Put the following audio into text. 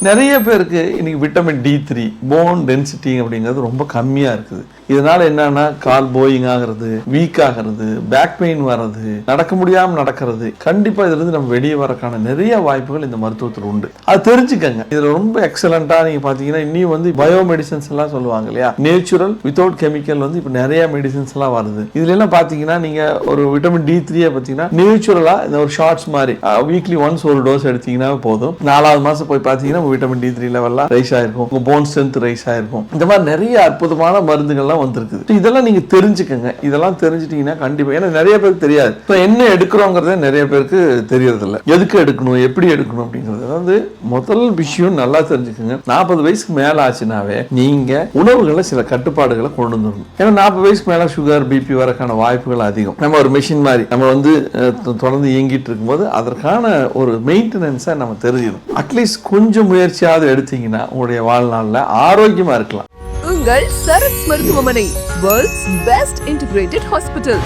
நிறைய பேருக்கு இன்னைக்கு விட்டமின் D3 போன் டென்சிட்டி அப்படிங்கிறது ரொம்ப கம்மியா இருக்குது. இதனால என்னன்னா கால் போயிங் ஆகிறது, வீக் ஆகிறது, பேக் பெயின் வர்றது, நடக்க முடியாம நடக்கிறது. கண்டிப்பா இதுல இருந்து நம்ம வெளியே வரக்கான நிறைய வாய்ப்புகள் இந்த மருத்துவத்தில் உண்டு. அது தெரிஞ்சுக்கங்க. இதுல ரொம்ப எக்ஸலண்டா நீங்க பாத்தீங்கன்னா இன்னும் வந்து பயோ மெடிசன்ஸ் எல்லாம் சொல்லுவாங்க இல்லையா, நேச்சுரல் வித்தவுட் கெமிக்கல் வந்து இப்ப நிறைய மெடிசன்ஸ் எல்லாம் வருது. இதுல எல்லாம் பாத்தீங்கன்னா நீங்க ஒரு விட்டமின் D3 பாத்தீங்கன்னா நேச்சுரலா இந்த ஒரு ஷார்ட்ஸ் மாதிரி வீக்லி ஒன்ஸ் ஒரு டோஸ் எடுத்தீங்கன்னா போதும். 4வது மாசம் போய் பாத்தீங்கன்னா விட்டமின் D3 லெவல்லாம் ரைஸ் ஆயிருக்கும், உங்க போன் ஸ்ட்ரென்த் ரைஸ் ஆயிருக்கும். இந்த மாதிரி நிறைய அற்புதமான மருந்துகள்லாம் வந்திருக்குது. இதெல்லாம் நீங்க தெரிஞ்சுக்கங்க. இதெல்லாம் தெரிஞ்சிட்டீங்கன்னா கண்டிப்பா, ஏன்னா நிறைய பேருக்கு தெரியாது என்ன எடுக்கிறோங்கிறதே நிறைய பேருக்கு தெரியறது இல்லை. எதுக்கு எடுக்கணும், எப்படி எடுக்கணும் அப்படிங்கிறது. அதாவது முதல் விஷயம் நல்லா தெரிஞ்சுக்கங்க. 40 வயசுக்கு மேல ஆச்சுனாவே நீங்க உணவுகளை சில கட்டுப்பாடுகளை கொண்டு வந்துடணும். ஏன்னா 40 வயசுக்கு மேல சுகர் BP வரக்கான வாய்ப்புகள் அதிகம். நம்ம ஒரு மிஷின் மாதிரி நம்ம வந்து தொடர்ந்து இயங்கிட்டு இருக்கும்போது அதற்கான ஒரு மெயின்டெனன்ஸை நம்ம தெரிஞ்சிடும். அட்லீஸ்ட் கொஞ்சம் முயற்சியாவது எடுத்தீங்கன்னா உங்களுடைய வாழ்நாள்ல ஆரோக்கியமா இருக்கலாம். உங்கள் சரத் மருத்துவமனை, வேர்ல்ட்ஸ் பெஸ்ட் இன்டிகிரேட்டட் ஹாஸ்பிட்டல்.